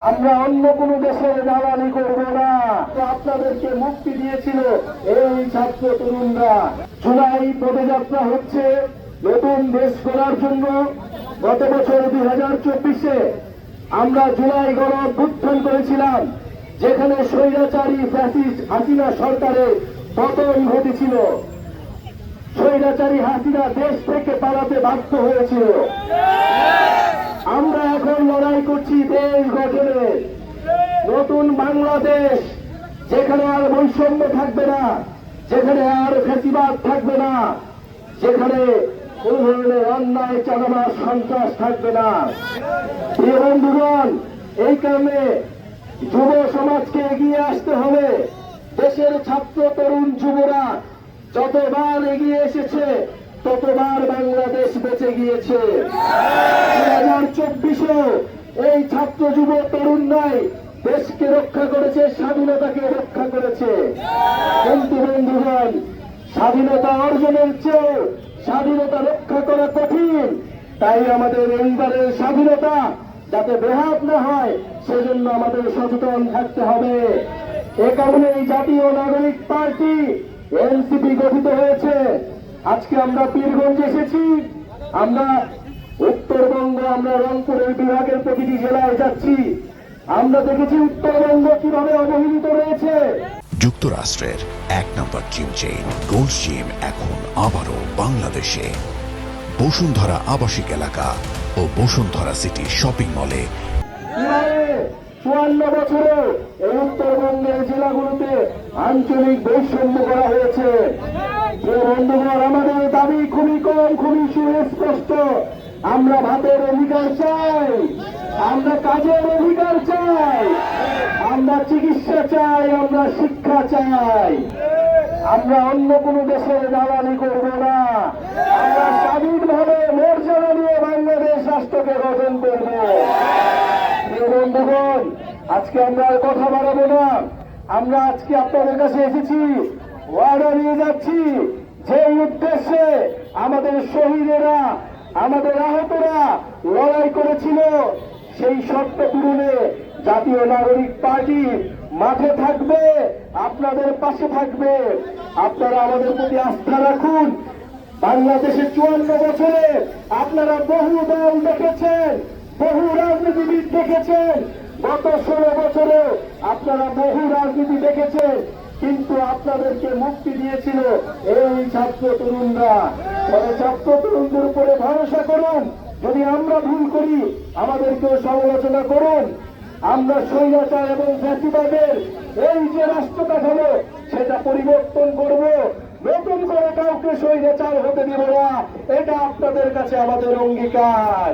আমরা অন্য কোন দেশের দালালি করব না। আপনাদেরকে মুক্তি দিয়েছিল এই ছাত্র তরুণরা। জুলাই পদযাত্রা হচ্ছে নতুন দেশ গড়ার জন্য। গত বছর 2024-এ আমরা জুলাই গণ অভ্যুত্থান করেছিলাম, যেখানে স্বৈরাচারী ফ্যাসিস্ট হাসিনা সরকারের পতন ঘটেছিল। স্বৈরাচারী হাসিনা দেশ থেকে পালাতে বাধ্য হয়েছিল। আমরা এখন লড়াই করছি দেশ গঠনের, নতুন বাংলাদেশ, যেখানে আর বৈষম্য থাকবে না, যেখানে আর ফ্যাসিবাদ থাকবে না, যেখানে কোন ধরনের অন্যায় চাঁদাবাজ সন্ত্রাস থাকবে না। প্রিয় বন্ধুগণ, এই কারণে যুব সমাজকে এগিয়ে আসতে হবে। দেশের ছাত্র তরুণ যুবরা যতবার এগিয়ে এসেছে ততবার বাংলাদেশ বেঁচে গিয়েছে। 2024-এও এই ছাত্র যুব তরুণরাই দেশকে রক্ষা করেছে, স্বাধীনতাকে রক্ষা করেছে। কিন্তু বন্ধুগণ, স্বাধীনতা অর্জনের চেয়ে স্বাধীনতা রক্ষা করা কঠিন। তাই আমাদের এইবারের স্বাধীনতা যাতে ব্যাহত না হয়, সেজন্য আমাদের সচেতন থাকতে হবে। এ কারণে এই জাতীয় নাগরিক পার্টি এনসিপি গঠিত হয়েছে। আজকে আমরা পীরগঞ্জে এসেছি, আমরা উত্তরবঙ্গ, আমরা রংপুরের বিভাগের প্রতিটি জেলায় যাচ্ছি। আমরা দেখেছি উত্তরবঙ্গ কিভাবে অবহেলিত রয়েছে। যুক্তরাষ্ট্রের 1 নম্বর জিম চেইন গোল্ড জিম এখন আবারও বাংলাদেশে। বসুন্ধরা আবাসিক এলাকা ও বসুন্ধরা সিটি শপিং মলে 54 বছরে এই উত্তরবঙ্গের জেলাগুলোতে আঞ্চলিক বৈষম্য করা হয়েছে। বন্ধুগণ, আমাদের দাবি খুবই কম, খুবই সুস্পষ্ট। আমরা ভাতের অধিকার চাই, আমরা কাজের অধিকার চাই, আমরা চিকিৎসা চাই, আমরা শিক্ষা চাই। আমরা অন্য কোন দেশের দালালি করব না। আমরা স্বাধীনভাবে মর্যাদা নিয়ে বাংলাদেশ রাষ্ট্রকে গঠন করব। বন্ধুগণ, আজকে আমরা আর কথা বাড়াবো না। আমরা আজকে আপনাদের কাছে এসেছি, ওয়াদা নিয়ে যাচ্ছি, যে উদ্দেশ্যে আমাদের শহীদেরা, আমাদের আহতরা লড়াই করেছিল, সেই শর্ত পূরণে জাতীয় নাগরিক পার্টি মাঠে থাকবে, আপনাদের পাশে থাকবে। আপনারা আমাদের প্রতি আস্থা রাখুন। বাংলাদেশের 54 বছরে আপনারা বহু দল দেখেছেন, বহু রাজনীতিবিদ দেখেছেন। গত 16 বছরে আপনারা বহু রাজনীতি দেখেছেন, কিন্তু আপনাদেরকে মুক্তি দিয়েছিল এই ছাত্র তরুণরা। তবে ছাত্র তরুণদের উপরে ভরসা করুন। যদি আমরা ভুল করি, আমাদেরকেও সমালোচনা করুন। আমরা স্বৈরাচার এবং ফ্যাসিবাদের এই যে রাষ্ট্র কাঠামো, সেটা পরিবর্তন করব। নতুন করে কাউকে স্বৈরাচার হতে দিব না, এটা আপনাদের কাছে আমাদের অঙ্গীকার।